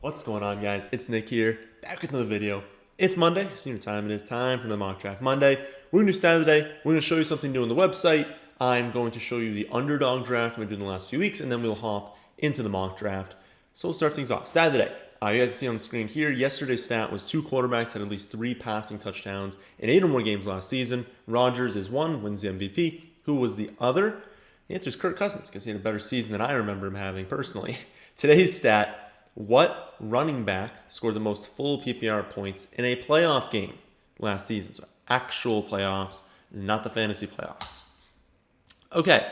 What's going on, guys? It's Nick here, back with another video. It's Monday, so you know what time it is. Time for the Mock Draft Monday. We're going to do stat of the day. We're going to show you something new on the website. I'm going to show you the Underdog Draft we've been doing the last few weeks, and then we'll hop into the Mock Draft. So we'll start things off. Stat of the day. You guys see on the screen here, yesterday's stat was 2 quarterbacks had at least 3 passing touchdowns in 8 or more games last season. Rodgers is one, wins the MVP. Who was the other? The answer is Kirk Cousins, because he had a better season than I remember him having personally. Today's stat: what running back scored the most full PPR points in a playoff game last season? So actual playoffs, not the fantasy playoffs. Okay,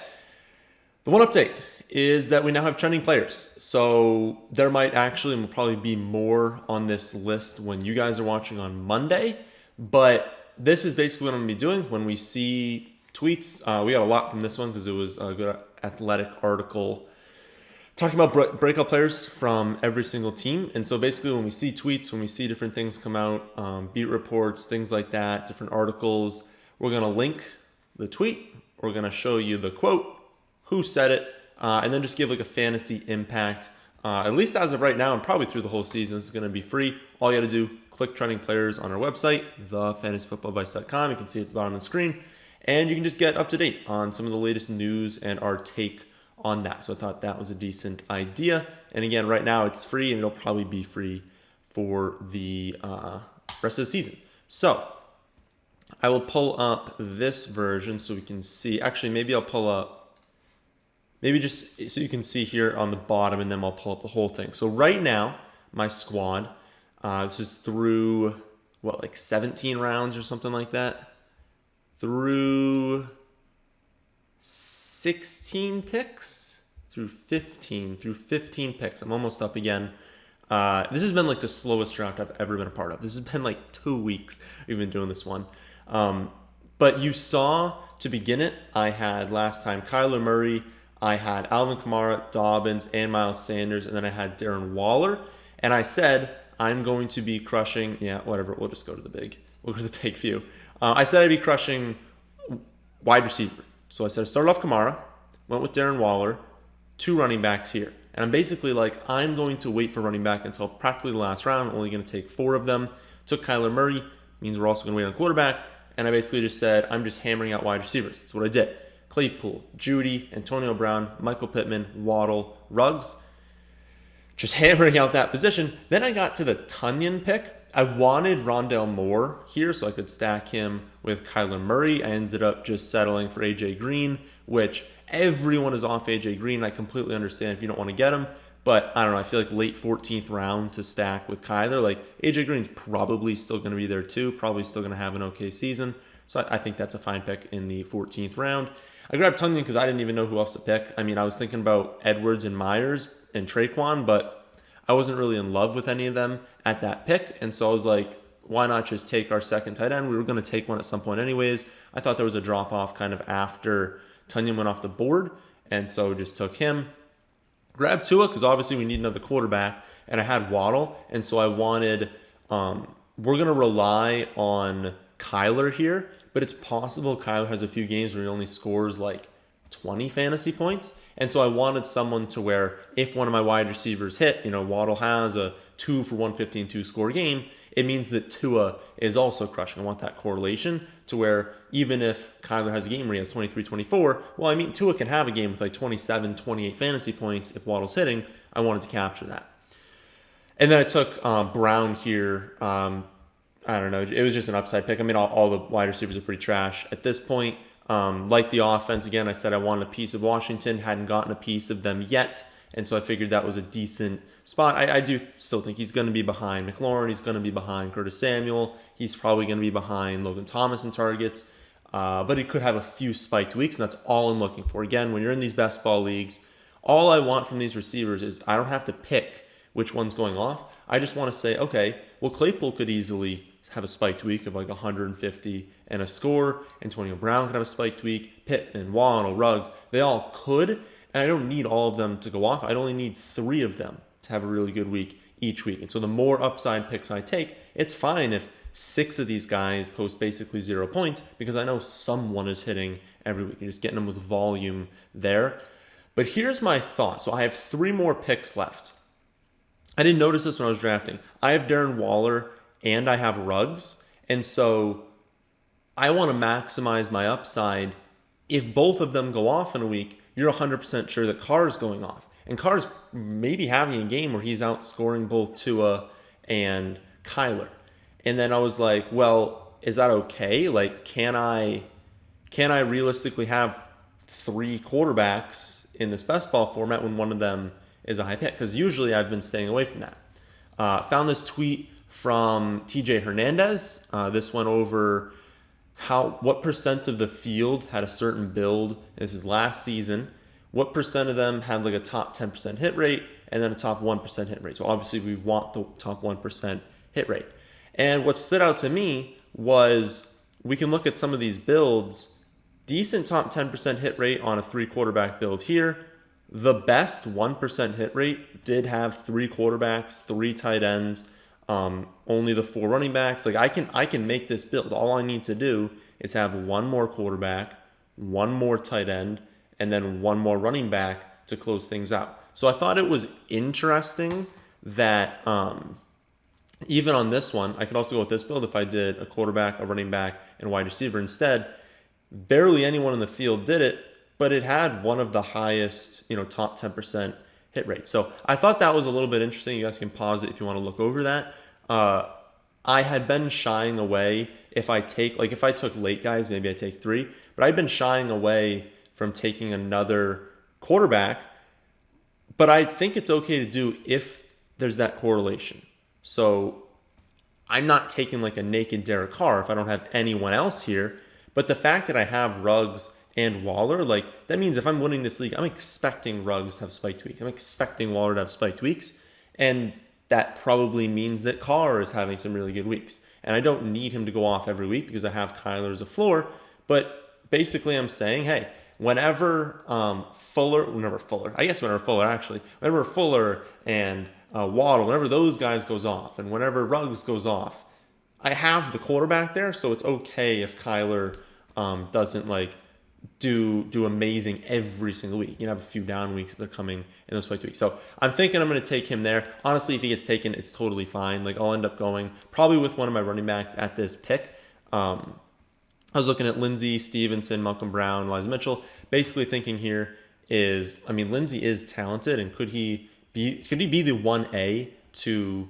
the one update is that we now have trending players. So there might actually and will probably be more on this list when you guys are watching on Monday. But this is basically what I'm going to be doing when we see tweets. We got a lot from this one because it was a good athletic article talking about breakout players from every single team. And so basically when we see tweets, when we see different things come out, beat reports, things like that, different articles, we're going to link the tweet. We're going to show you the quote, who said it, and then just give like a fantasy impact. At least as of right now, and probably through the whole season, it's going to be free. All you got to do, click trending players on our website, thefantasyfootballadvice.com. You can see it at the bottom of the screen. And you can just get up to date on some of the latest news and our take on that. So I thought that was a decent idea. And again, right now it's free, and it'll probably be free for the rest of the season. So I will pull up this version so we can see. Actually, maybe I'll pull up, maybe just so you can see here on the bottom, and then I'll pull up the whole thing. So right now, my squad, this is through, what, like 17 rounds or something like that? Through 16 picks through 15 picks. I'm almost up again. This has been like the slowest draft I've ever been a part of. This has been like 2 weeks we've been doing this one. But you saw to begin it, I had last time Kyler Murray, I had Alvin Kamara, Dobbins, and Miles Sanders, and then I had Darren Waller. And I said I'm going to be crushing. Yeah, whatever. We'll just go to the big. We'll go to the big few. I said I'd be crushing wide receiver. So I said I started off Kamara, went with Darren Waller, 2 running backs here. And I'm basically like, I'm going to wait for running back until practically the last round. I'm only going to take 4 of them. Took Kyler Murray, means we're also going to wait on quarterback. And I basically just said, I'm just hammering out wide receivers. That's what I did. Claypool, Judy, Antonio Brown, Michael Pittman, Waddle, Ruggs. Just hammering out that position. Then I got to the Tunyon pick. I wanted Rondale Moore here so I could stack him with Kyler Murray. I ended up just settling for AJ Green, which everyone is off AJ Green. I completely understand if you don't want to get him, but I don't know. I feel like late 14th round to stack with Kyler. Like AJ Green's probably still going to be there too, probably still going to have an okay season. So I think that's a fine pick in the 14th round. I grabbed Tunyon because I didn't even know who else to pick. I mean, I was thinking about Edwards and Myers and Traquan, but I wasn't really in love with any of them at that pick. And so I was like, why not just take our second tight end? We were going to take one at some point anyways. I thought there was a drop off kind of after Tunyon went off the board. And so just took him. Grabbed Tua because obviously we need another quarterback. And I had Waddle. And so I wanted, we're going to rely on Kyler here. But it's possible Kyler has a few games where he only scores like 20 fantasy points. And so I wanted someone to where if one of my wide receivers hit, Waddle has a 2 for 150 and 2 score game, it means that Tua is also crushing. I want that correlation to where even if Kyler has a game where he has 23-24, well, I mean, Tua can have a game with like 27, 28 fantasy points if Waddle's hitting. I wanted to capture that. And then I took Brown here. I don't know. It was just an upside pick. I mean, all the wide receivers are pretty trash at this point. Like the offense, again, I said I wanted a piece of Washington, hadn't gotten a piece of them yet, and so I figured that was a decent spot. I do still think he's going to be behind McLaurin, he's going to be behind Curtis Samuel, he's probably going to be behind Logan Thomas in targets, but he could have a few spiked weeks, and that's all I'm looking for. Again, when you're in these best ball leagues, all I want from these receivers is I don't have to pick which one's going off. I just want to say, okay, well, Claypool could easily have a spiked week of like 150 and a score. Antonio Brown could have a spiked week. Pittman, Waddle, Ruggs, they all could. And I don't need all of them to go off. I'd only need 3 of them to have a really good week each week. And so the more upside picks I take, it's fine if 6 of these guys post basically 0 points because I know someone is hitting every week. You're just getting them with volume there. But here's my thought. So I have 3 more picks left. I didn't notice this when I was drafting. I have Darren Waller and I have Ruggs. And so I want to maximize my upside. If both of them go off in a week, you're 100% sure that Carr is going off. And Carr's maybe having a game where he's outscoring both Tua and Kyler. And then I was like, well, is that okay? Like, can I realistically have 3 quarterbacks in this best ball format when one of them is a high pick? Because usually I've been staying away from that. Found this tweet from TJ Hernandez. This went over what percent of the field had a certain build. This is last season. What percent of them had like a top 10% hit rate and then a top 1% hit rate? So obviously we want the top 1% hit rate. And what stood out to me was we can look at some of these builds. Decent top 10% hit rate on a 3 quarterback build here. The best 1% hit rate did have 3 quarterbacks, 3 tight ends, only the 4 running backs. Like I can make this build. All I need to do is have 1 more quarterback, 1 more tight end, and then 1 more running back to close things out. So I thought it was interesting that even on this one, I could also go with this build if I did a quarterback, a running back, and a wide receiver instead. Barely anyone in the field did it, but it had one of the highest, top 10% hit rates. So I thought that was a little bit interesting. You guys can pause it if you want to look over that. I had been shying away if I took late guys, maybe I take 3, but I'd been shying away from taking another quarterback. But I think it's okay to do if there's that correlation. So I'm not taking like a naked Derek Carr if I don't have anyone else here. But the fact that I have Ruggs and Waller, like that means if I'm winning this league, I'm expecting Ruggs to have spiked weeks. I'm expecting Waller to have spiked weeks. And that probably means that Carr is having some really good weeks. And I don't need him to go off every week because I have Kyler as a floor. But basically I'm saying, hey, whenever Fuller and Waddle, whenever those guys goes off and whenever Ruggs goes off, I have the quarterback there, so it's okay if Kyler doesn't like do amazing every single week. You can have a few down weeks if they're coming in those spike weeks. So I'm thinking I'm going to take him there. Honestly, if he gets taken, it's totally fine. Like I'll end up going probably with one of my running backs at this pick. I was looking at Lindsey, Stevenson, Malcolm Brown, Elijah Mitchell. Basically thinking here is, Lindsey is talented, and could he be the 1A to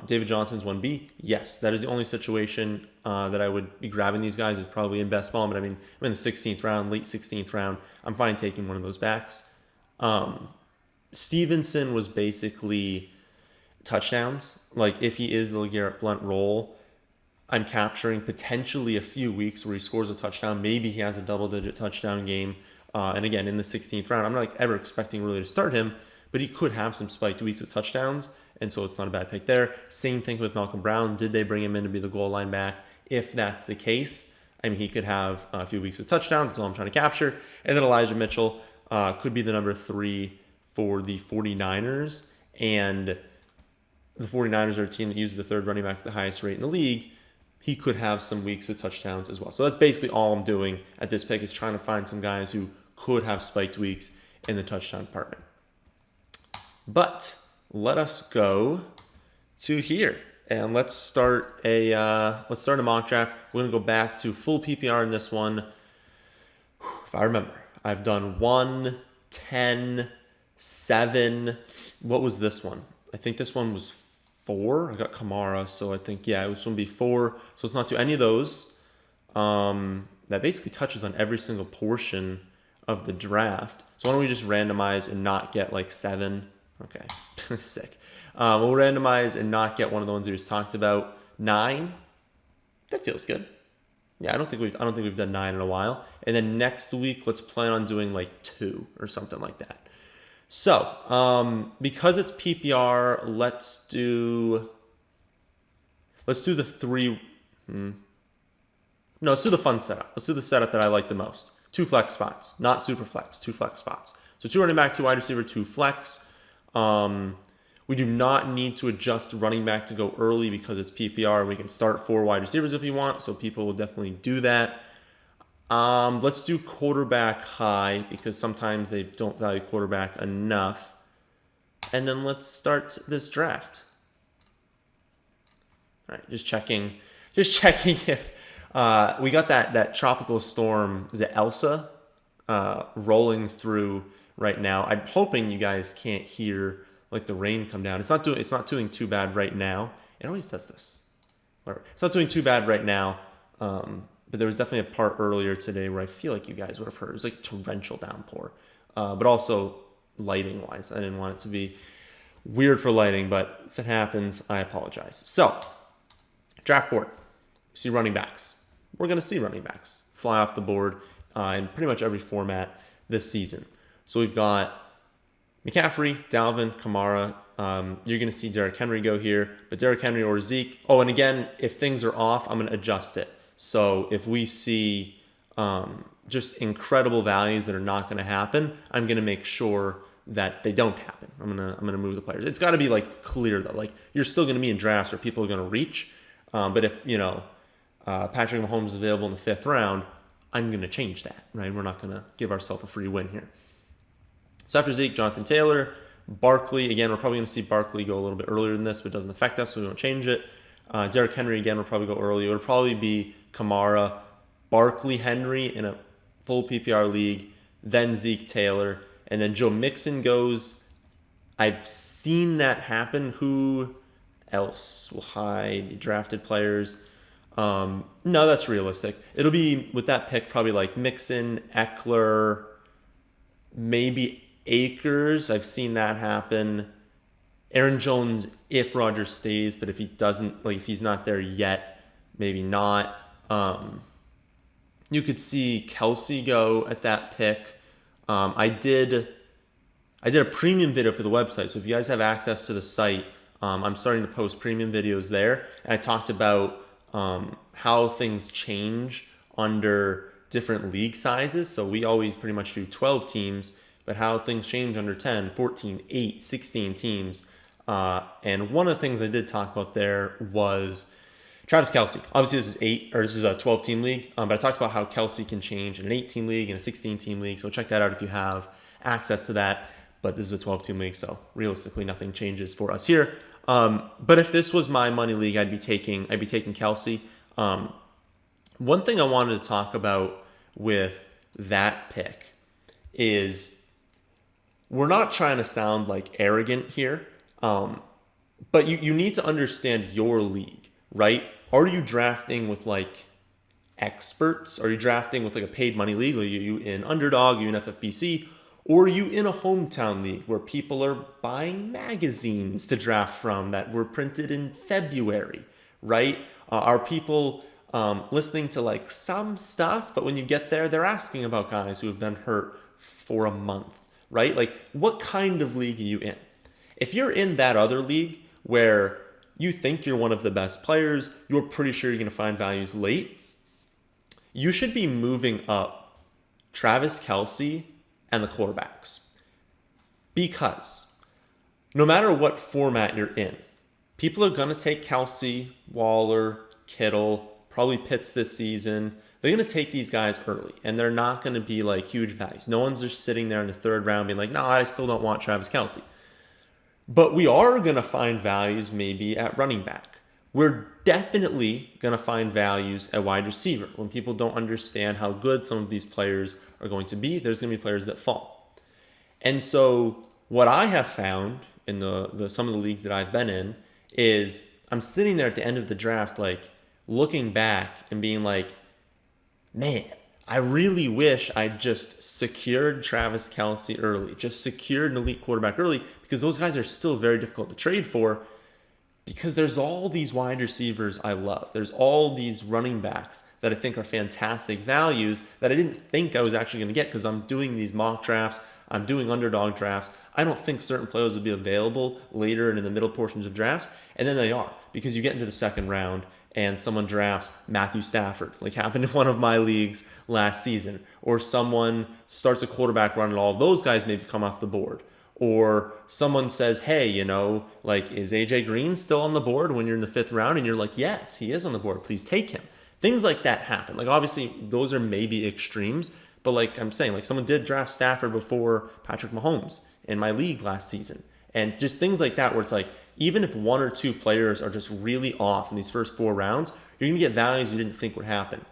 David Johnson's 1B? Yes, that is the only situation that I would be grabbing these guys is probably in best ball. But I'm in the 16th round, late 16th round. I'm fine taking one of those backs. Stevenson was basically touchdowns. Like if he is the LeGarrette Blount role, I'm capturing potentially a few weeks where he scores a touchdown. Maybe he has a double-digit touchdown game. And again, in the 16th round, I'm not ever expecting really to start him, but he could have some spiked weeks with touchdowns, and so it's not a bad pick there. Same thing with Malcolm Brown. Did they bring him in to be the goal line back? If that's the case, he could have a few weeks with touchdowns. That's all I'm trying to capture. And then Elijah Mitchell could be the number 3 for the 49ers, and the 49ers are a team that uses the 3rd running back at the highest rate in the league. He could have some weeks with touchdowns as well. So that's basically all I'm doing at this pick is trying to find some guys who could have spiked weeks in the touchdown department. But let us go to here and let's start a mock draft. We're gonna go back to full PPR in this one. If I remember, I've done 1, 10, 7. What was this one? I think this one was 4. I got Kamara, so I think it was going to be 4. So it's not to any of those. That basically touches on every single portion of the draft. So why don't we just randomize and not get like 7? Okay, sick. We'll randomize and not get one of the ones we just talked about. 9, that feels good. Yeah, I don't think we've done 9 in a while. And then next week, let's plan on doing like 2 or something like that. So, because it's PPR, let's do the 3. No, let's do the fun setup. Let's do the setup that I like the most. 2 flex spots, not super flex, 2 flex spots. So 2 running back, 2 wide receiver, 2 flex. We do not need to adjust running back to go early because it's PPR. We can start 4 wide receivers if you want, so people will definitely do that. Let's do quarterback high because sometimes they don't value quarterback enough. and then let's start this draft. All right, just checking if we got that tropical storm, is it Elsa, rolling through right now. I'm hoping you guys can't hear like the rain come down. It's not doing too bad right now. It always does this. Whatever. It's not doing too bad right now. But there was definitely a part earlier today where I feel like you guys would have heard. It was like a torrential downpour. But also lighting wise, I didn't want it to be weird for lighting, but if it happens, I apologize. So, draft board. See running backs. We're going to see running backs fly off the board in pretty much every format this season. So we've got McCaffrey, Dalvin, Kamara. You're going to see Derrick Henry go here, but Derrick Henry or Zeke. Oh, and again, if things are off, I'm going to adjust it. So if we see just incredible values that are not going to happen, I'm going to make sure that they don't happen. I'm gonna move the players. It's got to be like clear though. Like you're still going to be in drafts where people are going to reach, but if Patrick Mahomes is available in the 5th round, I'm going to change that. Right? We're not going to give ourselves a free win here. So after Zeke, Jonathan Taylor, Barkley. Again, we're probably going to see Barkley go a little bit earlier than this, but it doesn't affect us, so we won't change it. Derrick Henry, again, will probably go early. It would probably be Kamara, Barkley, Henry in a full PPR league, then Zeke, Taylor, and then Joe Mixon goes. I've seen that happen. Who else will hide drafted players? No, that's realistic. It'll be, with that pick, probably like Mixon, Eckler, maybe Akers. I've seen that happen. Aaron Jones if Rodgers stays, but if he doesn't, like if he's not there yet, maybe not. You could see Kelsey go at that pick. I did a premium video for the website, so if you guys have access to the site, I'm starting to post premium videos there, and I talked about how things change under different league sizes. So we always pretty much do 12 teams, but how things change under 10, 14, 8, 16 teams. And one of the things I did talk about there was Travis Kelce. Obviously, this is a 12-team league, but I talked about how Kelce can change in an 8-team league and a 16-team league. So check that out if you have access to that. But this is a 12-team league, so realistically, nothing changes for us here. But if this was my money league, I'd be taking Kelce. One thing I wanted to talk about with that pick is we're not trying to sound like arrogant here, but you need to understand your league, right? Are you drafting with like experts? Are you drafting with like a paid money league? Are you in Underdog? Are you in FFPC? Or are you in a hometown league where people are buying magazines to draft from that were printed in February, right? Are people listening to like some stuff, but when you get there, they're asking about guys who have been hurt for a month, right? Like, what kind of league are you in? If you're in that other league where you think you're one of the best players, you're pretty sure you're going to find values late, you should be moving up Travis Kelce and the quarterbacks. Because no matter what format you're in, people are going to take Kelce, Waller, Kittle, probably Pitts this season. They're going to take these guys early, and they're not going to be like huge values. No one's just sitting there in the 3rd round being like, no, I still don't want Travis Kelce. But we are going to find values maybe at running back. We're definitely going to find values at wide receiver. When people don't understand how good some of these players are going to be, there's going to be players that fall. And so what I have found in the some of the leagues that I've been in is I'm sitting there at the end of the draft like looking back and being like, man, I really wish I just secured Travis Kelce early, just secured an elite quarterback early, because those guys are still very difficult to trade for, because there's all these wide receivers I love. There's all these running backs that I think are fantastic values that I didn't think I was actually going to get because I'm doing these mock drafts. I'm doing underdog drafts. I don't think certain players will be available later and in the middle portions of drafts. And then they are, because you get into the 2nd round and someone drafts Matthew Stafford, like happened in one of my leagues last season. Or someone starts a quarterback run and all of those guys maybe come off the board. Or someone says, hey, like, is AJ Green still on the board when you're in the 5th round? And you're like, yes, he is on the board. Please take him. Things like that happen. Like, obviously, those are maybe extremes. But like I'm saying, like someone did draft Stafford before Patrick Mahomes in my league last season. And just things like that where it's like, even if one or two players are just really off in these first 4 rounds, you're going to get values you didn't think would happen.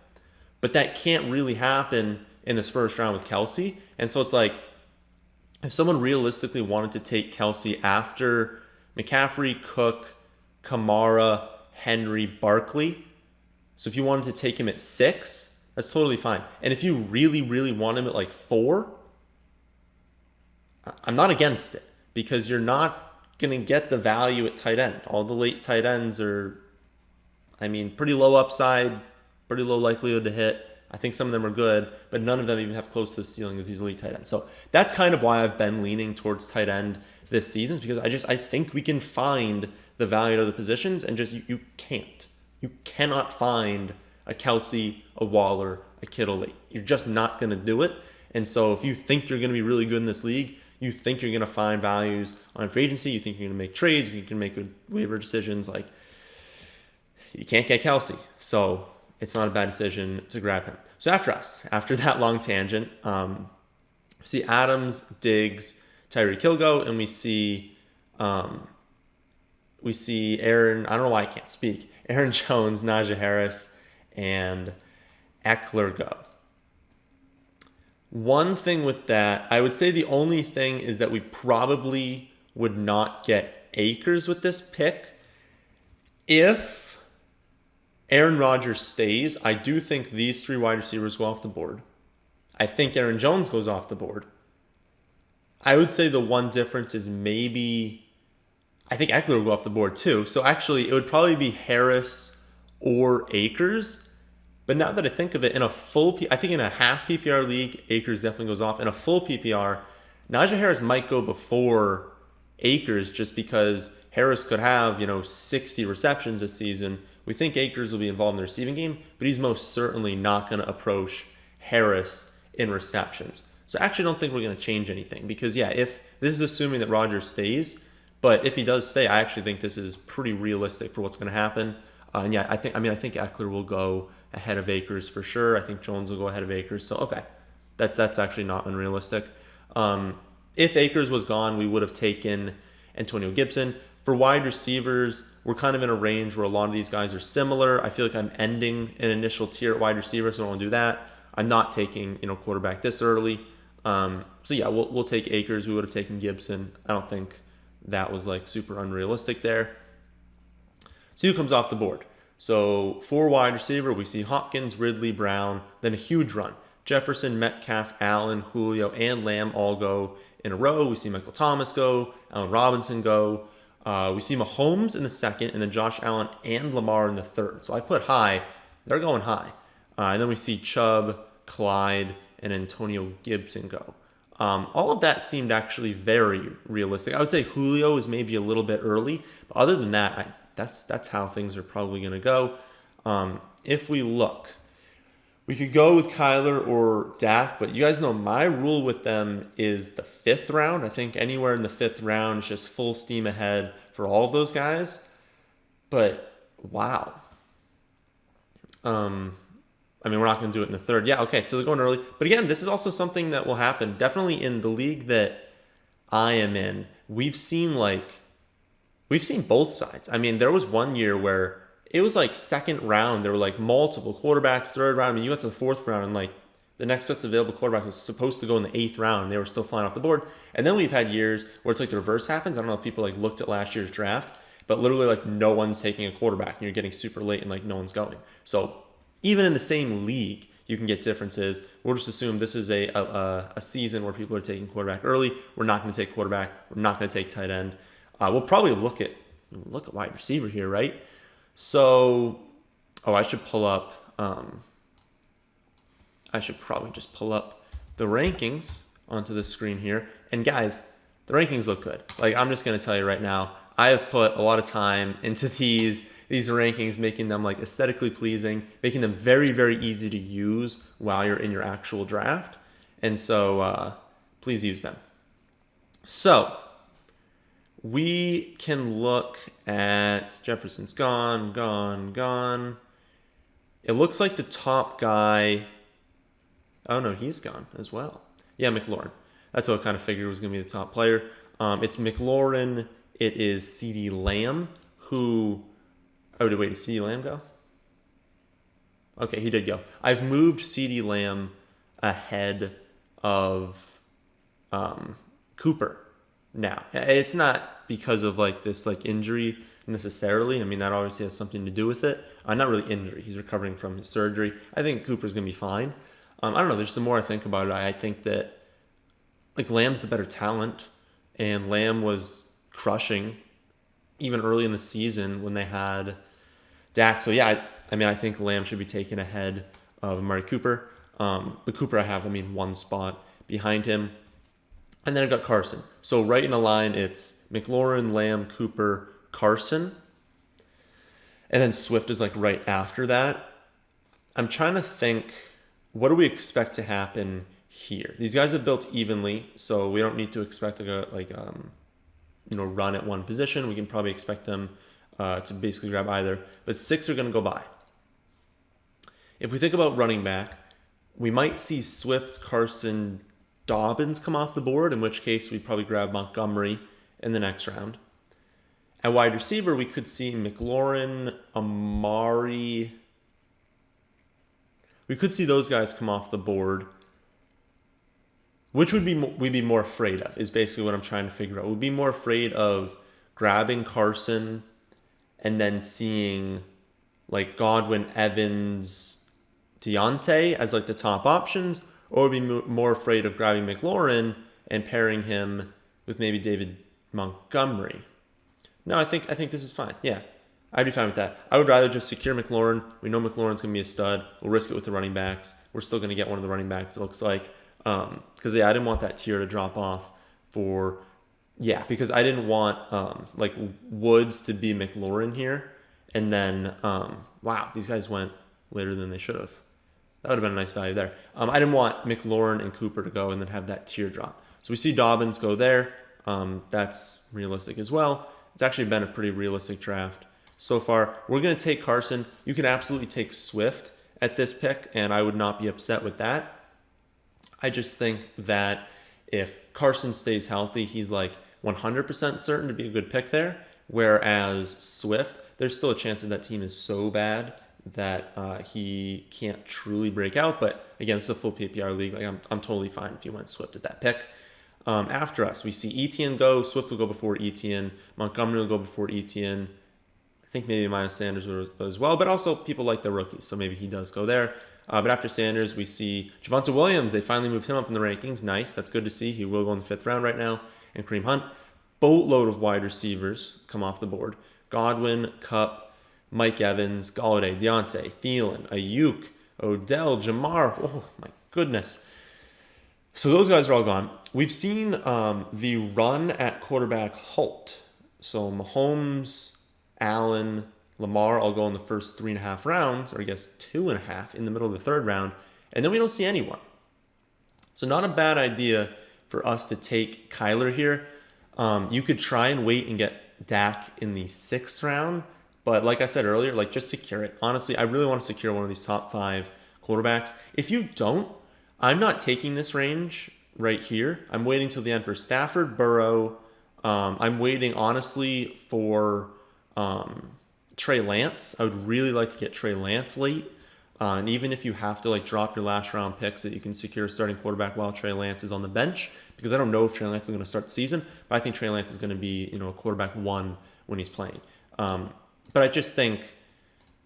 But that can't really happen in this first round with Kelsey. And so it's like, if someone realistically wanted to take Kelsey after McCaffrey, Cook, Kamara, Henry, Barkley, so if you wanted to take him at 6, that's totally fine. And if you really, really want him at like 4, I'm not against it, because you're not going to get the value at tight end. All the late tight ends are, pretty low upside, pretty low likelihood to hit. I think some of them are good, but none of them even have close to the ceiling as these elite tight ends. So that's kind of why I've been leaning towards tight end this season, is because I think we can find the value of the positions, and just you can't. You cannot find a Kelsey, a Waller, a Kittle late. You're just not going to do it. And so if you think you're going to be really good in this league, you think you're going to find values on free agency, you think you're going to make trades, you can make good waiver decisions, like you can't get Kelsey. So it's not a bad decision to grab him. So after that long tangent, we see Adams, Diggs, Tyreek Hill go, and we see Aaron, I don't know why I can't speak, Aaron Jones, Najee Harris, and Eckler go. One thing with that, I would say the only thing is that we probably would not get Akers with this pick. If Aaron Rodgers stays, I do think these 3 wide receivers go off the board. I think Aaron Jones goes off the board. I would say the one difference is maybe, I think Eckler will go off the board too. So actually, it would probably be Harris or Akers. But now that I think of it, I think in a half PPR league, Akers definitely goes off. In a full PPR, Najee Harris might go before Akers, just because Harris could have, 60 receptions this season. We think Akers will be involved in the receiving game, but he's most certainly not going to approach Harris in receptions. So I actually don't think we're going to change anything, because if this is assuming that Rodgers stays, but if he does stay, I actually think this is pretty realistic for what's going to happen. I think Eckler will go ahead of Akers for sure. I think Jones will go ahead of Akers. So, okay, that's actually not unrealistic. If Akers was gone, we would have taken Antonio Gibson. For wide receivers, we're kind of in a range where a lot of these guys are similar. I feel like I'm ending an initial tier at wide receiver, so I don't want to do that. I'm not taking quarterback this early. We'll take Akers. We would have taken Gibson. I don't think that was like super unrealistic there. See who comes off the board. So for wide receiver, we see Hopkins, Ridley, Brown, then a huge run. Jefferson, Metcalf, Allen, Julio, and Lamb all go in a row. We see Michael Thomas go, Allen Robinson go. We see Mahomes in the second, and then Josh Allen and Lamar in the third. So I put high. They're going high. And then we see Chubb, Clyde, and Antonio Gibson go. All of that seemed actually very realistic. I would say Julio is maybe a little bit early, but other than that, that's how things are probably going to go. If we look, we could go with Kyler or Dak, but you guys know my rule with them is the 5th round. I think anywhere in the 5th round is just full steam ahead for all of those guys. But wow. We're not going to do it in the 3rd. Yeah, okay, so they're going early. But again, this is also something that will happen. Definitely in the league that I am in, we've seen both sides. There was one year where it was like 2nd round, there were like multiple quarterbacks, 3rd round. You got to the 4th round, and like the next best available quarterback was supposed to go in the 8th round, and they were still flying off the board. And then we've had years where it's like the reverse happens. I don't know if people like looked at last year's draft, but literally like no one's taking a quarterback, and you're getting super late and like no one's going. So even in the same league, you can get differences. We'll just assume this is a season where people are taking quarterback early. We're not going to take quarterback. We're not going to take tight end. We'll probably look at wide receiver here, right? So, I should pull up. I should probably just pull up the rankings onto the screen here. And guys, the rankings look good. Like, I'm just going to tell you right now, I have put a lot of time into these rankings, making them like aesthetically pleasing, making them very, very easy to use while you're in your actual draft. And so please use them. So we can look at Jefferson's gone. It looks like the top guy. Oh no, he's gone as well. Yeah, McLaurin. That's what I kind of figured was going to be the top player. It's McLaurin. It is CeeDee Lamb, who... Oh, wait, did CeeDee Lamb go? Okay, he did go. I've moved CeeDee Lamb ahead of Cooper now. It's not because of like this like injury necessarily. I mean, that obviously has something to do with it. Not really injury. He's recovering from his surgery. I think Cooper's going to be fine. I don't know. There's the more I think about it, I think that like Lamb's the better talent, and Lamb was crushing even early in the season when they had Dak. So yeah, I mean, I think Lamb should be taken ahead of Amari Cooper. The Cooper I have, one spot behind him. And then I got Carson. So right in a line, it's McLaurin, Lamb, Cooper, Carson. And then Swift is like right after that. I'm trying to think, what do we expect to happen here? These guys are built evenly, so we don't need to expect to go run at one position. We can probably expect them to basically grab either. But 6 are going to go by. If we think about running back, we might see Swift, Carson, Dobbins come off the board, in which case we'd probably grab Montgomery in the next round. At wide receiver, we could see McLaurin, Amari. We could see those guys come off the board. Which would we'd be more afraid of, is basically what I'm trying to figure out. We'd be more afraid of grabbing Carson and then seeing like Godwin, Evans, Deontay as like the top options, or be more afraid of grabbing McLaurin and pairing him with maybe David Montgomery. No, I think this is fine. Yeah, I'd be fine with that. I would rather just secure McLaurin. We know McLaurin's going to be a stud. We'll risk it with the running backs. We're still going to get one of the running backs, it looks like. Because I didn't want that tier to drop off because I didn't want Woods to be McLaurin here. And then, these guys went later than they should have. That would have been a nice value there. I didn't want McLaurin and Cooper to go and then have that tier drop. So we see Dobbins go there. That's realistic as well. It's actually been a pretty realistic draft so far. We're going to take Carson. You can absolutely take Swift at this pick, and I would not be upset with that. I just think that if Carson stays healthy, he's like 100% certain to be a good pick there. Whereas Swift, there's still a chance that team is so bad that he can't truly break out. But again, it's a full PPR league. Like I'm totally fine if you went Swift at that pick. After us, we see Etienne go. Swift will go before Etienne. Montgomery will go before Etienne. I think maybe Miles Sanders will as well. But also people like the rookies, so maybe he does go there. But after Sanders, we see Javonte Williams. They finally moved him up in the rankings. Nice. That's good to see. He will go in the 5th round right now. And Kareem Hunt. Boatload of wide receivers come off the board. Godwin, Kupp, Mike Evans, Galladay, Deontay, Thielen, Ayuk, Odell, Jamar. Oh, my goodness. So those guys are all gone. We've seen the run at quarterback halt. So Mahomes, Allen, Lamar all go in the first 3.5 rounds, or I guess 2.5 in the middle of the 3rd round. And then we don't see anyone. So not a bad idea for us to take Kyler here. You could try and wait and get Dak in the 6th round. But like I said earlier, just secure it. Honestly, I really want to secure one of these top 5 quarterbacks. If you don't, I'm not taking this range right here. I'm waiting till the end for Stafford, Burrow. I'm waiting, honestly, for Trey Lance. I would really like to get Trey Lance late. And even if you have to drop your last round picks, that you can secure a starting quarterback while Trey Lance is on the bench, because I don't know if Trey Lance is going to start the season, but I think Trey Lance is going to be a quarterback 1 when he's playing. But I just think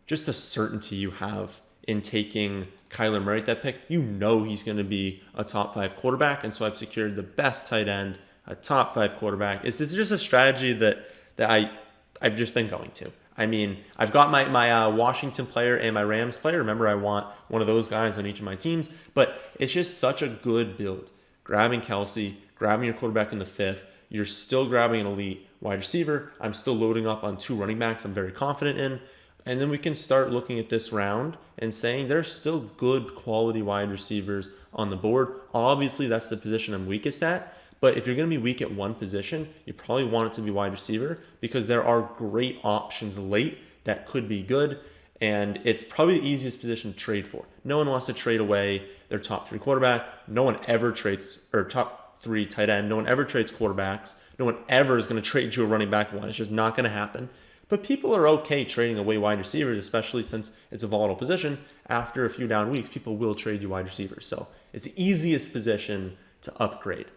just the certainty you have in taking Kyler Murray at that pick, he's going to be a top 5 quarterback, and so I've secured the best tight end, a top 5 quarterback. This is just a strategy that I've just been going to. I mean, I've got my Washington player and my Rams player. Remember, I want one of those guys on each of my teams. But it's just such a good build. Grabbing Kelsey, grabbing your quarterback in the 5th. You're still grabbing an elite wide receiver. I'm still loading up on 2 running backs I'm very confident in. And then we can start looking at this round and saying there's still good quality wide receivers on the board. Obviously, that's the position I'm weakest at. But if you're going to be weak at one position, you probably want it to be wide receiver, because there are great options late that could be good, and it's probably the easiest position to trade for. No one wants to trade away their top 3 quarterback. No one ever trades, or top 3 tight end. No one ever trades quarterbacks. No one ever is going to trade you a running back one. It's just not going to happen. But people are okay trading away wide receivers, especially since it's a volatile position. After a few down weeks, people will trade you wide receivers. So it's the easiest position to upgrade.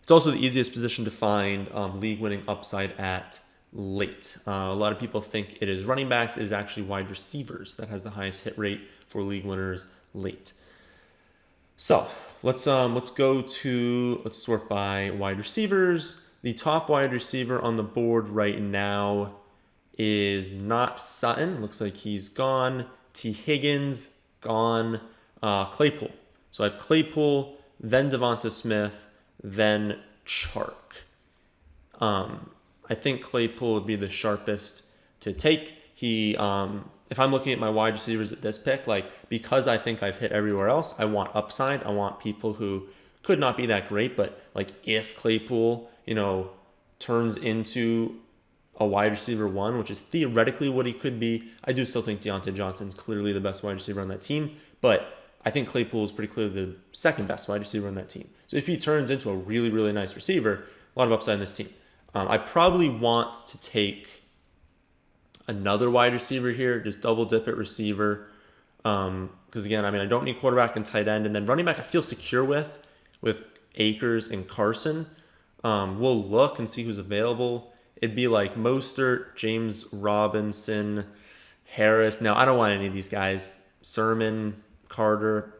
It's also the easiest position to find league-winning upside at late. A lot of people think it is running backs. It is actually wide receivers that has the highest hit rate for league winners late. So let's sort by wide receivers. The top wide receiver on the board right now is not Sutton. Looks like he's gone. T. Higgins, gone. Claypool. So I have Claypool, then Devonta Smith, then Chark. I think Claypool would be the sharpest to take. If I'm looking at my wide receivers at this pick, because I think I've hit everywhere else, I want upside. I want people who could not be that great, but if Claypool, turns into a wide receiver one, which is theoretically what he could be, I do still think Deontay Johnson's clearly the best wide receiver on that team, but I think Claypool is pretty clearly the second best wide receiver on that team. So if he turns into a really, really nice receiver, a lot of upside in this team. I probably want to take another wide receiver here, just double dip at receiver. Because again, I don't need quarterback and tight end. And then running back, I feel secure with Akers and Carson. We'll look and see who's available. It'd be like Mostert, James Robinson, Harris. Now, I don't want any of these guys. Sermon, Carter.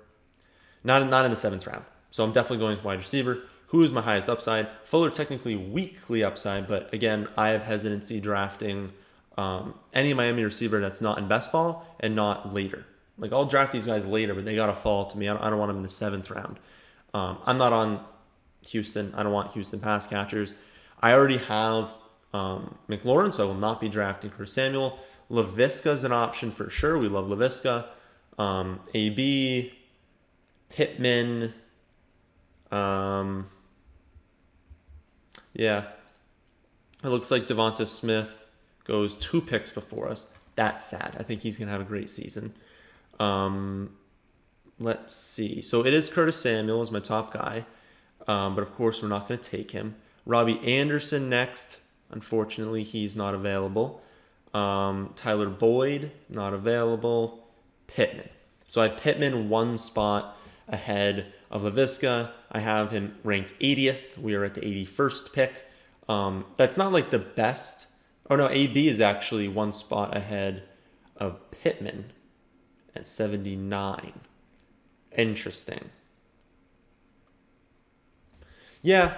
Not in the 7th round. So I'm definitely going with wide receiver. Who is my highest upside? Fuller technically weekly upside, but again, I have hesitancy drafting any Miami receiver that's not in best ball and not later. I'll draft these guys later, but they got to fall to me. I don't want them in the 7th round. I'm not on Houston. I don't want Houston pass catchers. I already have McLaurin, so I will not be drafting Curtis Samuel. LaVisca is an option for sure. We love LaVisca. AB, Pittman. Yeah. It looks like Devonta Smith goes 2 picks before us. That's sad. I think he's going to have a great season. Let's see. So it is Curtis Samuel as my top guy. But of course, we're not going to take him. Robbie Anderson next. Unfortunately, he's not available. Tyler Boyd, not available. Pittman. So I have Pittman 1 spot ahead of LaVisca. I have him ranked 80th. We are at the 81st pick. That's not the best. Oh no, AB is actually 1 spot ahead of Pittman at 79. Interesting. Yeah,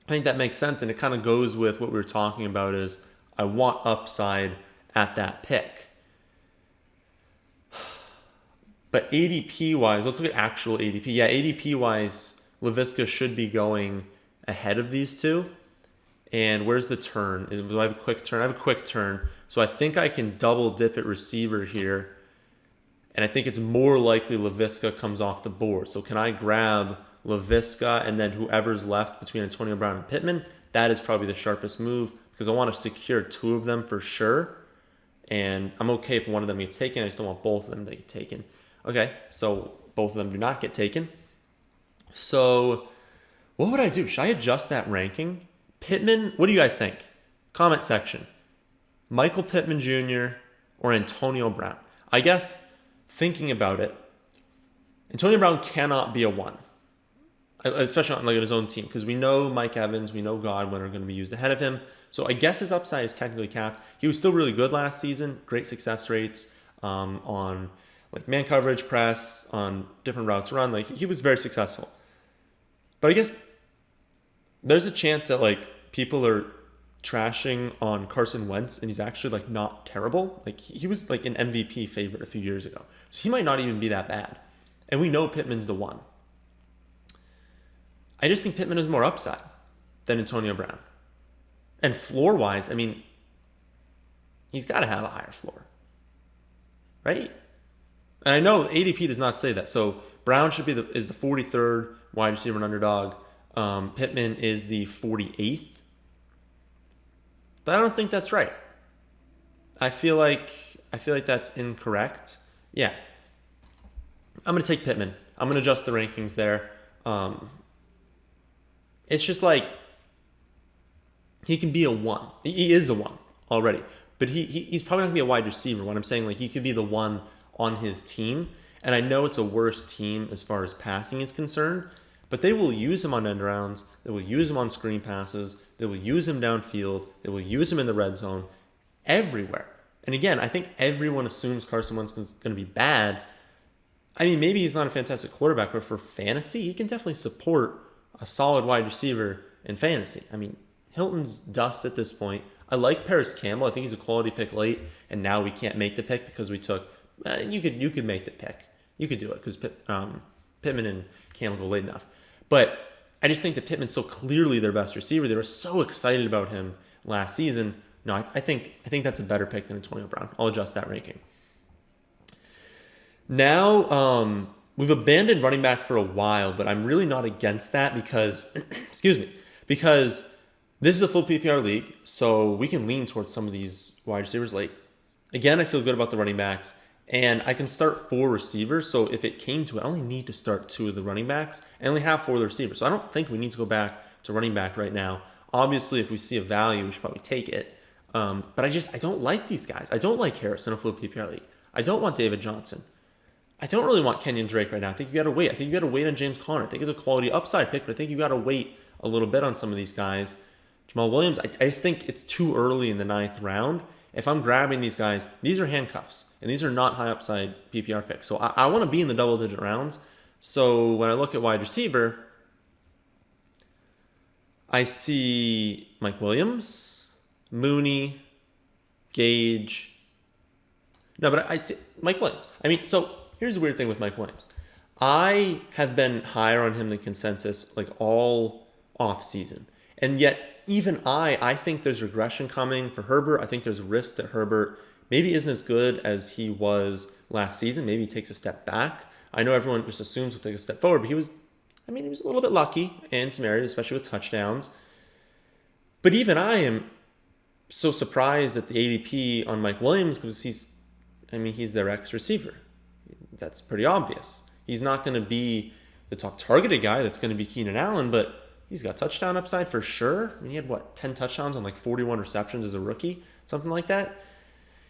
I think that makes sense, and it kind of goes with what we were talking about is I want upside at that pick. But ADP-wise, let's look at actual ADP. Yeah, ADP-wise, LaVisca should be going ahead of these two. And where's the turn? Do I have a quick turn? I have a quick turn. So I think I can double dip at receiver here. And I think it's more likely LaVisca comes off the board. So can I grab LaVisca and then whoever's left between Antonio Brown and Pittman? That is probably the sharpest move because I want to secure 2 of them for sure. And I'm okay if one of them gets taken. I just don't want both of them to get taken. Okay, so both of them do not get taken. So what would I do? Should I adjust that ranking? Pittman, what do you guys think? Comment section. Michael Pittman Jr. or Antonio Brown? I guess thinking about it, Antonio Brown cannot be a 1. Especially on his own team, because we know Mike Evans, we know Godwin are going to be used ahead of him. So I guess his upside is technically capped. He was still really good last season, great success rates on man coverage, press, on different routes run. He was very successful. But I guess there's a chance that people are trashing on Carson Wentz, and he's actually not terrible. He was an MVP favorite a few years ago, so he might not even be that bad. And we know Pittman's the 1. I just think Pittman has more upside than Antonio Brown. And floor-wise, he's got to have a higher floor. Right? And I know ADP does not say that. So Brown is the 43rd wide receiver and underdog. Pittman is the 48th. But I don't think that's right. I feel like that's incorrect. Yeah. I'm going to take Pittman. I'm going to adjust the rankings there. It's just he can be a one. He is a one already, but he's probably not gonna be a wide receiver. What I'm saying, like he could be the one on his team, and I know it's a worse team as far as passing is concerned, but they will use him on end rounds. They will use him on screen passes. They will use him downfield. They will use him in the red zone, everywhere. And again, I think everyone assumes Carson Wentz is going to be bad. I mean, maybe he's not a fantastic quarterback, but for fantasy, he can definitely support a solid wide receiver in fantasy. I mean, Hilton's dust at this point. I like Paris Campbell. I think he's a quality pick late, and now we can't make the pick because we took. You could make the pick. You could do it because Pittman and Campbell go late enough. But I just think that Pittman's so clearly their best receiver. They were so excited about him last season. No, I think that's a better pick than Antonio Brown. I'll adjust that ranking. Now, we've abandoned running back for a while, but I'm really not against that because, because this is a full PPR league, so we can lean towards some of these wide receivers late. Again, I feel good about the running backs, and I can start 4 receivers, so if it came to it, I only need to start 2 of the running backs. I only have 4 of the receivers, so I don't think we need to go back to running back right now. Obviously, if we see a value, we should probably take it. But I don't like these guys. I don't like Harris in a full PPR league. I don't want David Johnson. I don't really want Kenyon Drake right now. I think you got to wait. I think you got to wait on James Conner. I think it's a quality upside pick, but I think you got to wait a little bit on some of these guys. Jamal Williams, I just think it's too early in the 9th round. If I'm grabbing these guys, these are handcuffs, and these are not high upside PPR picks. So I want to be in the double-digit rounds. So when I look at wide receiver, I see Mike Williams, Mooney, Gage. No, but I see Mike Williams. I mean, so here's the weird thing with Mike Williams. I have been higher on him than consensus like all off season. And yet even I think there's regression coming for Herbert. I think there's a risk that Herbert maybe isn't as good as he was last season. Maybe he takes a step back. I know everyone just assumes he'll take a step forward, but he was a little bit lucky in some areas, especially with touchdowns. But even I am so surprised at the ADP on Mike Williams because he's their X receiver. That's pretty obvious. He's not going to be the top targeted guy. That's going to be Keenan Allen, but he's got touchdown upside for sure. I mean, he had 10 touchdowns on like 41 receptions as a rookie, something like that.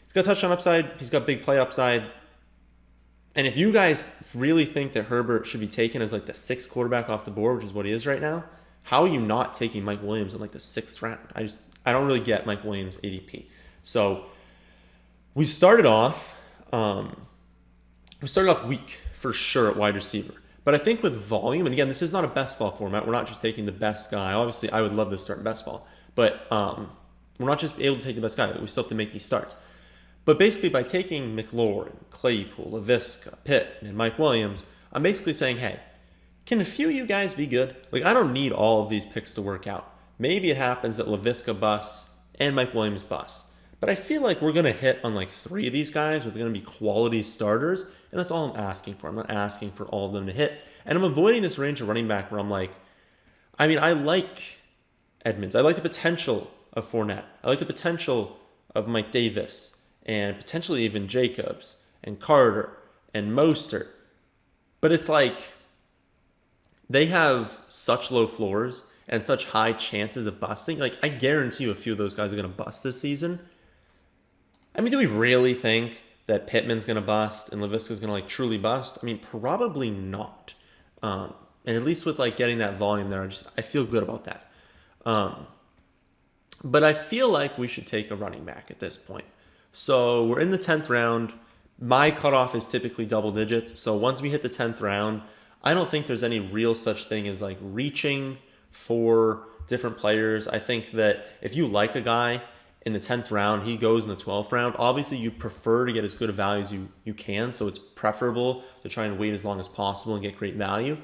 He's got touchdown upside. He's got big play upside. And if you guys really think that Herbert should be taken as like the 6th quarterback off the board, which is what he is right now, how are you not taking Mike Williams in like the 6th round? I don't really get Mike Williams ADP. So we started off weak for sure at wide receiver. But I think with volume, and again, this is not a best ball format. We're not just taking the best guy. Obviously, I would love to start in best ball. But we're not just able to take the best guy. We still have to make these starts. But basically, by taking McLaurin, Claypool, LaVisca, Pitt, and Mike Williams, I'm basically saying, hey, can a few of you guys be good? Like, I don't need all of these picks to work out. Maybe it happens that LaVisca busts and Mike Williams busts. But I feel like we're going to hit on like 3 of these guys with going to be quality starters, and that's all I'm asking for. I'm not asking for all of them to hit. And I'm avoiding this range of running back where I'm like, I like Edmonds. I like the potential of Fournette. I like the potential of Mike Davis and potentially even Jacobs and Carter and Mostert. But it's like they have such low floors and such high chances of busting. Like, I guarantee you a few of those guys are going to bust this season. I mean, do we really think that Pittman's going to bust and LaVisca's going to like truly bust? I mean, probably not. And at least with like getting that volume there, I feel good about that. But I feel like we should take a running back at this point. So we're in the 10th round. My cutoff is typically double digits. So once we hit the 10th round, I don't think there's any real such thing as like reaching for different players. I think that if you like a guy in the 10th round, he goes in the 12th round. Obviously, you prefer to get as good a value as you can, so it's preferable to try and wait as long as possible and get great value.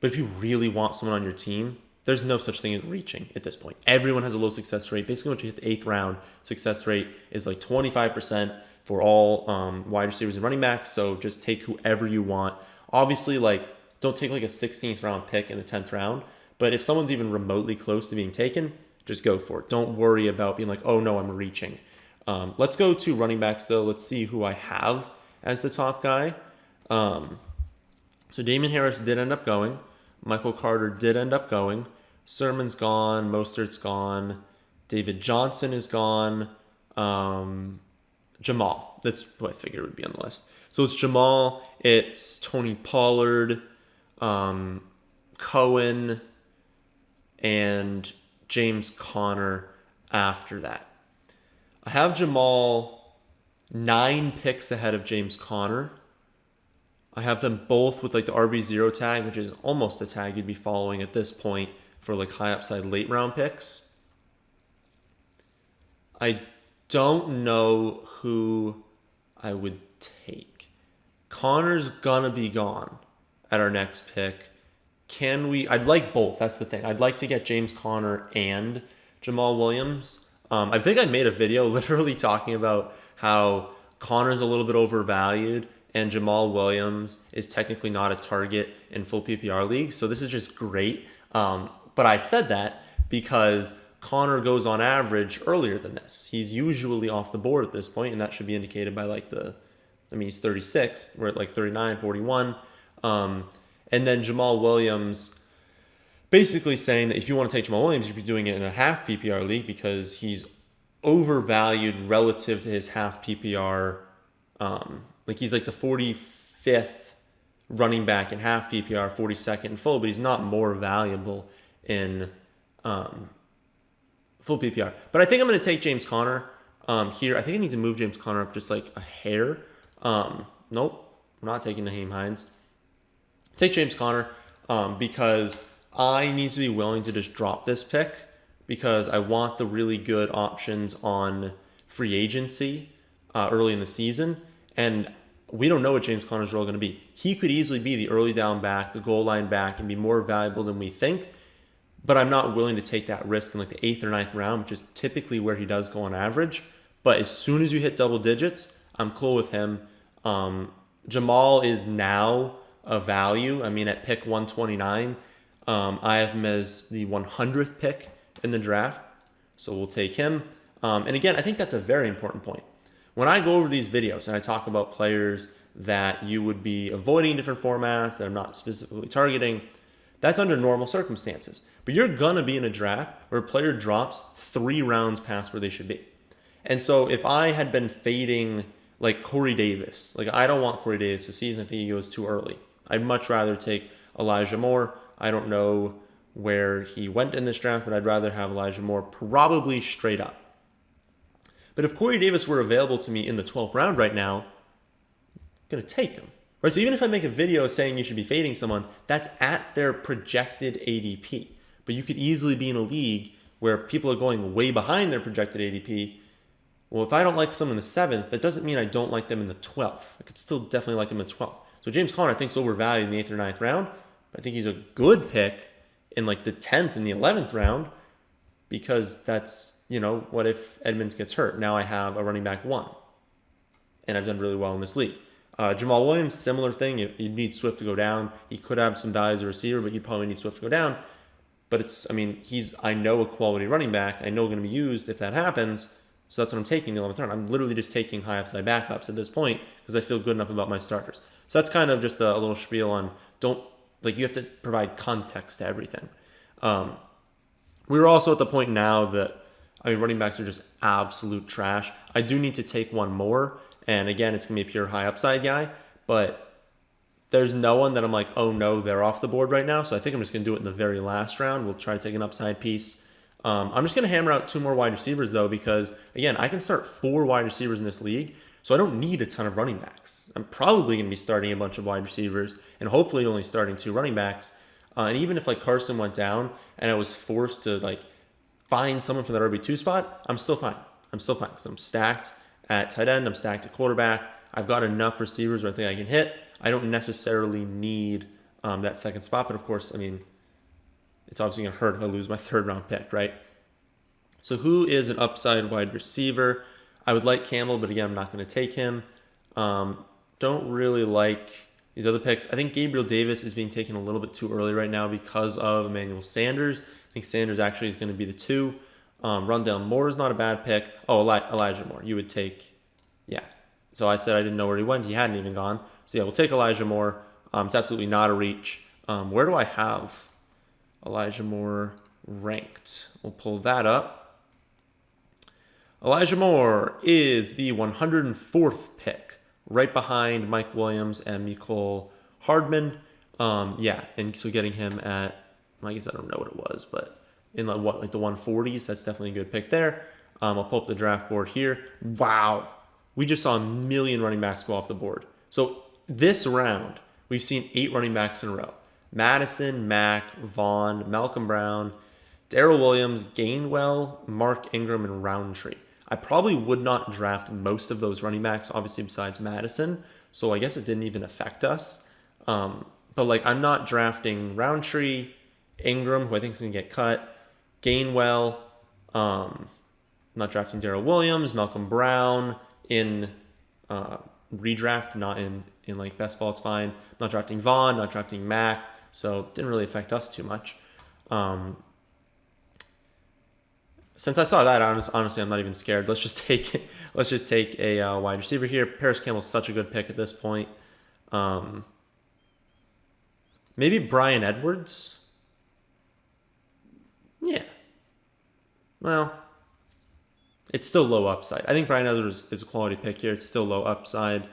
But if you really want someone on your team, there's no such thing as reaching at this point. Everyone has a low success rate. Basically, once you hit the 8th round, success rate is like 25% for all wide receivers and running backs, so just take whoever you want. Obviously, like, don't take like a 16th round pick in the 10th round, but if someone's even remotely close to being taken, just go for it. Don't worry about being like, oh no, I'm reaching. Let's go to running backs though. Let's see who I have as the top guy. So Damien Harris did end up going. Michael Carter did end up going. Sermon's gone. Mostert's gone. David Johnson is gone. Jamal. That's what I figured would be on the list. So it's Jamal, it's Tony Pollard, Cohen, and James Conner after that. I have Jamal 9 picks ahead of James Conner. I have them both with like the RB0 tag, which is almost a tag you'd be following at this point for like high upside late round picks. I don't know who I would take. Connor's gonna be gone at our next pick. I'd like both. That's the thing. I'd like to get James Conner and Jamal Williams. I think I made a video literally talking about how Connor's a little bit overvalued and Jamal Williams is technically not a target in full PPR leagues. So this is just great. But I said that because Connor goes on average earlier than this. He's usually off the board at this point, and that should be indicated by he's 36. We're at like 39, 41. And then Jamal Williams basically saying that if you want to take Jamal Williams, you'd be doing it in a half PPR league because he's overvalued relative to his half PPR. He's like the 45th running back in half PPR, 42nd in full, but he's not more valuable in full PPR. But I think I'm going to take James Conner here. I think I need to move James Conner up just like a hair. Nope, I'm not taking Naheem Hines. Take James Conner because I need to be willing to just drop this pick because I want the really good options on free agency early in the season. And we don't know what James Conner's role is going to be. He could easily be the early down back, the goal line back, and be more valuable than we think. But I'm not willing to take that risk in like the 8th or 9th round, which is typically where he does go on average. But as soon as you hit double digits, I'm cool with him. Jamal is now a value. I mean, at pick 129, I have him as the 100th pick in the draft. So we'll take him. And again, I think that's a very important point. When I go over these videos and I talk about players that you would be avoiding different formats that I'm not specifically targeting, that's under normal circumstances. But you're going to be in a draft where a player drops 3 rounds past where they should be. And so if I had been fading like Corey Davis, like I don't want Corey Davis this season. I think he goes too early. I'd much rather take Elijah Moore. I don't know where he went in this draft, but I'd rather have Elijah Moore probably straight up. But if Corey Davis were available to me in the 12th round right now, I'm going to take him. Right? So even if I make a video saying you should be fading someone, that's at their projected ADP. But you could easily be in a league where people are going way behind their projected ADP. Well, if I don't like someone in the 7th, that doesn't mean I don't like them in the 12th. I could still definitely like them in the 12th. So James Conner I think is overvalued in the 8th or 9th round. But I think he's a good pick in like the 10th and the 11th round because that's, what if Edmonds gets hurt? Now I have a running back 1. And I've done really well in this league. Jamal Williams, similar thing. You'd need Swift to go down. He could have some value as a receiver, but you'd probably need Swift to go down. But he's, I know, a quality running back. I know going to be used if that happens. So that's what I'm taking in the 11th round. I'm literally just taking high upside backups at this point because I feel good enough about my starters. So that's kind of just a little spiel on you have to provide context to everything. We're also at the point now that, running backs are just absolute trash. I do need to take one more. And again, it's going to be a pure high upside guy. But there's no one that I'm like, oh no, they're off the board right now. So I think I'm just going to do it in the very last round. We'll try to take an upside piece. I'm just going to hammer out 2 more wide receivers though, because again, I can start 4 wide receivers in this league. So I don't need a ton of running backs. I'm probably going to be starting a bunch of wide receivers and hopefully only starting 2 running backs. And even if Carson went down and I was forced to find someone for that RB2 spot, I'm still fine. Because I'm stacked at tight end. I'm stacked at quarterback. I've got enough receivers where I think I can hit. I don't necessarily need that second spot. But of course, it's obviously going to hurt if I lose my 3rd round pick, right? So who is an upside wide receiver? I would like Campbell, but again, I'm not going to take him. Don't really like these other picks. I think Gabriel Davis is being taken a little bit too early right now because of Emmanuel Sanders. I think Sanders actually is going to be the 2. Rondale Moore is not a bad pick. Oh, Elijah Moore. You would take, yeah. So I said I didn't know where he went. He hadn't even gone. So yeah, we'll take Elijah Moore. It's absolutely not a reach. Where do I have Elijah Moore ranked? We'll pull that up. Elijah Moore is the 104th pick, right behind Mike Williams and Mecole Hardman. Yeah, and so getting him at, I guess I don't know what it was, but in the 140s, that's definitely a good pick there. I'll pull up the draft board here. Wow, we just saw a million running backs go off the board. So this round, we've seen 8 running backs in a row. Madison, Mack, Vaughn, Malcolm Brown, Darrell Williams, Gainwell, Mark Ingram, and Roundtree. I probably would not draft most of those running backs, obviously besides Madison, so I guess it didn't even affect us. But like, I'm not drafting Roundtree, Ingram, who I think is going to get cut, Gainwell, not drafting Darrell Williams, Malcolm Brown in redraft, not in like best ball, it's fine. Not drafting Vaughn, not drafting Mack, so it didn't really affect us too much. Since I saw that, honestly, I'm not even scared. Let's just take a wide receiver here. Paris Campbell's such a good pick at this point. Maybe Bryan Edwards. Yeah. Well, it's still low upside. I think Bryan Edwards is a quality pick here. It's still low upside.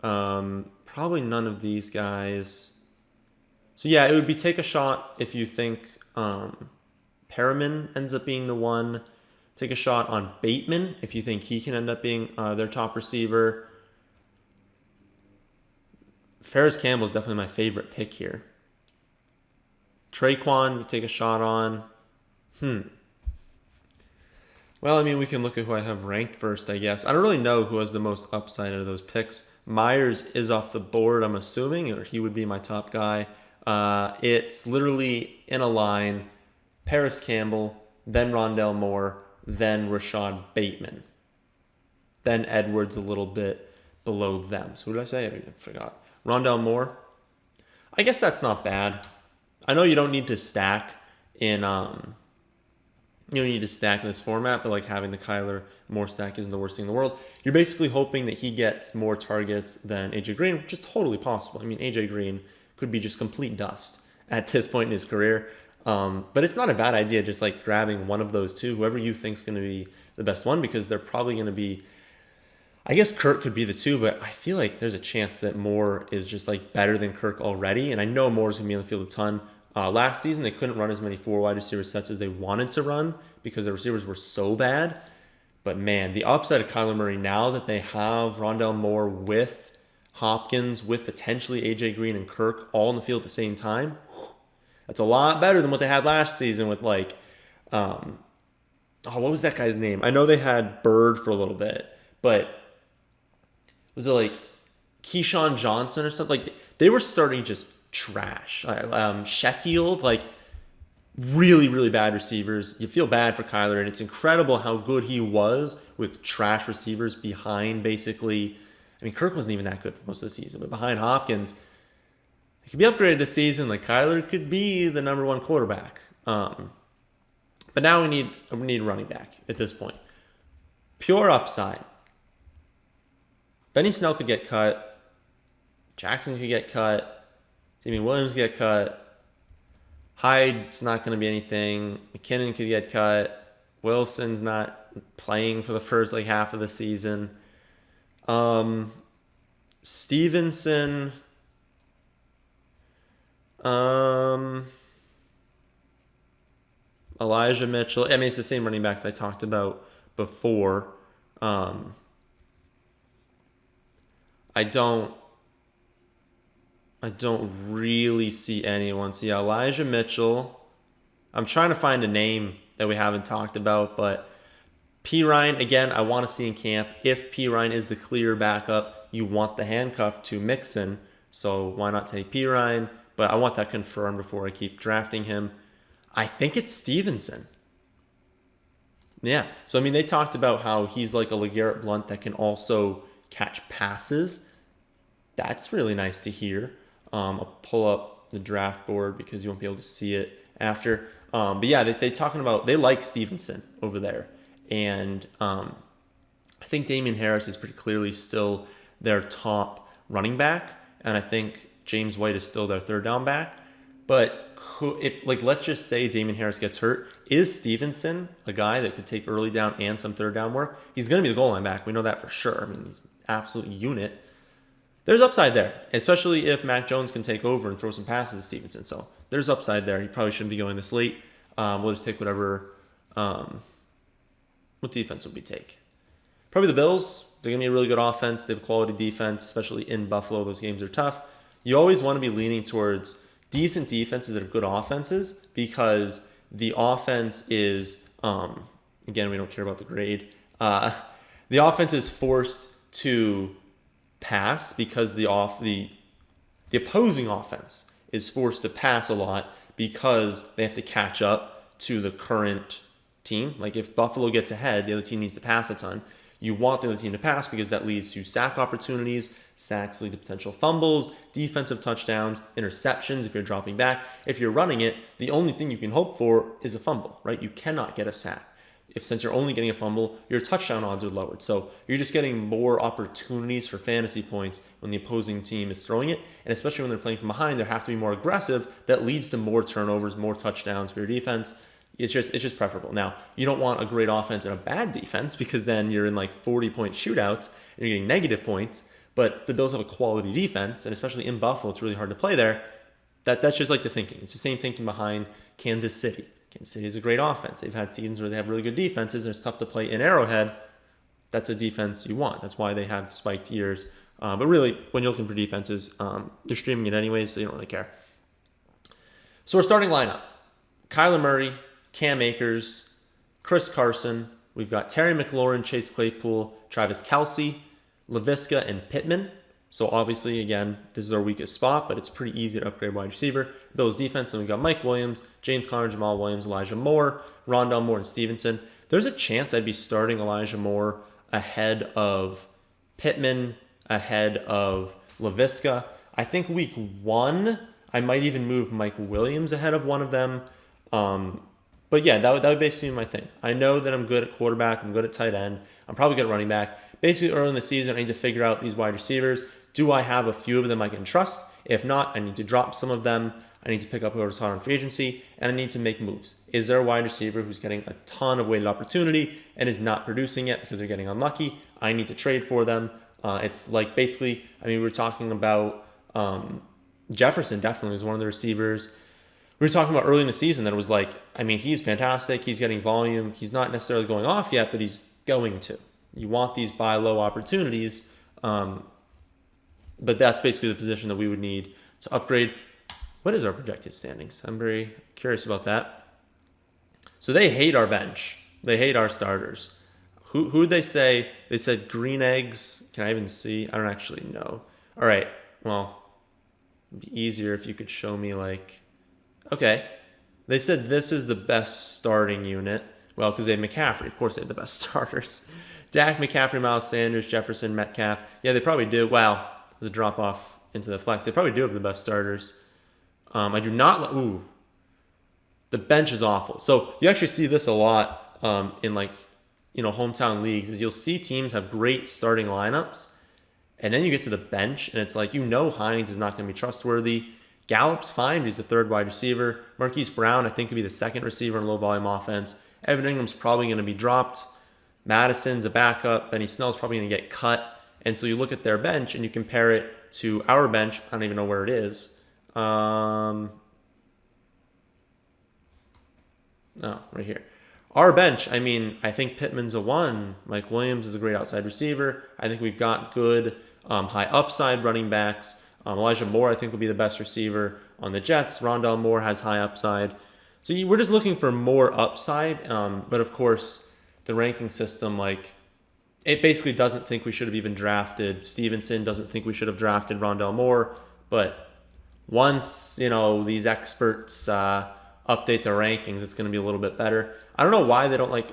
Probably none of these guys. So yeah, it would be take a shot if you think Perriman ends up being the one. Take a shot on Bateman if you think he can end up being their top receiver. Paris Campbell is definitely my favorite pick here. Traquan, take a shot on. Well, I mean, we can look at who I have ranked first, I guess. I don't really know who has the most upside out of those picks. Myers is off the board, I'm assuming, or he would be my top guy. It's literally in a line. Paris Campbell, then Rondale Moore, then Rashad Bateman. Then Edwards a little bit below them. So who did I say? I forgot. Rondale Moore. I guess that's not bad. I know you don't need to stack in this format, but like having the Kyler Moore stack isn't the worst thing in the world. You're basically hoping that he gets more targets than AJ Green, which is totally possible. I mean, AJ Green could be just complete dust at this point in his career. But it's not a bad idea just like grabbing one of those two, whoever you think is going to be the best one, because they're probably going to be, I guess Kirk could be the 2, but I feel like there's a chance that Moore is just like better than Kirk already. And I know Moore's going to be on the field a ton. Last season, they couldn't run as many 4 wide receiver sets as they wanted to run because the receivers were so bad. But man, the upside of Kyler Murray now that they have Rondale Moore with Hopkins, with potentially AJ Green and Kirk all in the field at the same time, that's a lot better than what they had last season with like, what was that guy's name? I know they had Bird for a little bit, but was it like Keyshawn Johnson or something? Like they were starting just trash. Sheffield, like really, really bad receivers. You feel bad for Kyler, and it's incredible how good he was with trash receivers behind basically. I mean, Kirk wasn't even that good for most of the season, but behind Hopkins, he could be upgraded this season. Like Kyler could be the number 1 quarterback. But now we need running back at this point. Pure upside. Benny Snell could get cut. Jackson could get cut. Damian Williams could get cut. Hyde's not going to be anything. McKinnon could get cut. Wilson's not playing for the first like half of the season. Stevenson. Elijah Mitchell. I mean, it's the same running backs I talked about before. I don't really see anyone. So yeah, Elijah Mitchell. I'm trying to find a name that we haven't talked about, but P. Ryan, again, I want to see in camp. If P. Ryan is the clear backup, you want the handcuff to Mixon. So why not take P. Ryan? But I want that confirmed before I keep drafting him. I think it's Stevenson. Yeah. So, I mean, they talked about how he's like a LeGarrette Blount that can also catch passes. That's really nice to hear. I'll pull up the draft board because you won't be able to see it after. But yeah, they like Stevenson over there. And I think Damian Harris is pretty clearly still their top running back. And I think James White is still their third down back. But if like let's just say Damien Harris gets hurt, is Stevenson a guy that could take early down and some third down work? He's going to be the goal line back. We know that for sure. I mean, he's an absolute unit. There's upside there, especially if Mac Jones can take over and throw some passes to Stevenson. So there's upside there. He probably shouldn't be going this late. We'll just take whatever. What defense would we take? Probably the Bills. They're going to be a really good offense. They have a quality defense, especially in Buffalo. Those games are tough. You always want to be leaning towards decent defenses that are good offenses because the offense is, again, we don't care about the grade. The offense is forced to pass because the opposing offense is forced to pass a lot because they have to catch up to the current team. Like if Buffalo gets ahead, the other team needs to pass a ton. You want the other team to pass because that leads to sack opportunities. Sacks lead to potential fumbles, defensive touchdowns, interceptions if you're dropping back. If you're running it, the only thing you can hope for is a fumble, right? You cannot get a sack. Since you're only getting a fumble, your touchdown odds are lowered. So you're just getting more opportunities for fantasy points when the opposing team is throwing it. And especially when they're playing from behind, they have to be more aggressive. That leads to more turnovers, more touchdowns for your defense. It's just preferable. Now, you don't want a great offense and a bad defense because then you're in like 40-point shootouts and you're getting negative points. But the Bills have a quality defense, and especially in Buffalo, it's really hard to play there. That's just like the thinking. It's the same thinking behind Kansas City. Kansas City is a great offense. They've had seasons where they have really good defenses, and it's tough to play in Arrowhead. That's a defense you want. That's why they have spiked years. But really, when you're looking for defenses, they're streaming it anyways, so you don't really care. So we're starting lineup. Kyler Murray, Cam Akers, Chris Carson. We've got Terry McLaurin, Chase Claypool, Travis Kelce, LaVisca, and Pittman. So obviously, again, this is our weakest spot, but it's pretty easy to upgrade wide receiver. Bills defense, and we've got Mike Williams, James Conner, Jamal Williams, Elijah Moore, Rondale Moore, and Stevenson. There's a chance I'd be starting Elijah Moore ahead of Pittman, ahead of LaVisca. I think week 1, I might even move Mike Williams ahead of one of them. But yeah, that would basically be my thing. I know that I'm good at quarterback. I'm good at tight end. I'm probably good at running back. Basically, early in the season, I need to figure out these wide receivers. Do I have a few of them I can trust? If not, I need to drop some of them. I need to pick up whoever's hot on free agency, and I need to make moves. Is there a wide receiver who's getting a ton of weighted opportunity and is not producing yet because they're getting unlucky? I need to trade for them. It's like basically, we were talking about Jefferson definitely was one of the receivers. We were talking about early in the season that it was like, he's fantastic. He's getting volume. He's not necessarily going off yet, but he's going to. You want these buy low opportunities, but that's basically the position that we would need to upgrade. What is our projected standings? I'm very curious about that. So they hate our bench. They hate our starters. Who'd they say? They said green eggs. Can I even see? I don't actually know. All right. Well, it'd be easier if you could show me okay. They said this is the best starting unit. Well, because they have McCaffrey. Of course they have the best starters. Dak, McCaffrey, Miles Sanders, Jefferson, Metcalf. Yeah, they probably do. Wow. There's a drop off into the flex. They probably do have the best starters. I do not. The bench is awful. So you actually see this a lot in hometown leagues. Is you'll see teams have great starting lineups, and then you get to the bench, and it's like Hines is not going to be trustworthy. Gallup's fine. He's the third wide receiver. Marquise Brown, I think, could be the second receiver in low volume offense. Evan Ingram's probably going to be dropped. Madison's a backup. Benny Snell's probably going to get cut. And so you look at their bench and you compare it to our bench. I don't even know where it is. Right here. Our bench, I think Pittman's a 1. Mike Williams is a great outside receiver. I think we've got good high upside running backs. Elijah Moore, I think, will be the best receiver on the Jets. Rondale Moore has high upside. So we're just looking for more upside. But of course, the ranking system, it basically doesn't think we should have even drafted Stevenson, doesn't think we should have drafted Rondale Moore. But once, these experts update their rankings, it's going to be a little bit better. I don't know why they don't I was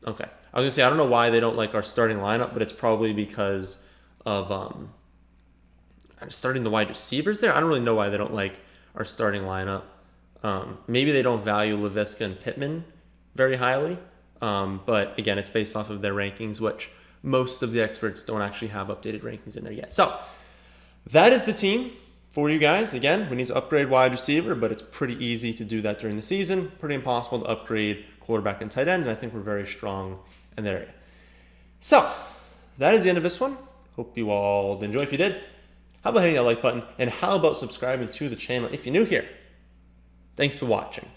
going to say, I don't know why they don't like our starting lineup, but it's probably because of starting the wide receivers there. I don't really know why they don't like our starting lineup. Maybe they don't value LaVisca and Pittman very highly. But again, it's based off of their rankings, which most of the experts don't actually have updated rankings in there yet. So that is the team. for you guys. Again, we need to upgrade wide receiver, but it's pretty easy to do that during the season. Pretty impossible to upgrade quarterback and tight end, and I think we're very strong in that area. So, that is the end of this one. Hope you all enjoy. If you did, how about hitting that like button? And how about subscribing to the channel if you're new here? Thanks for watching.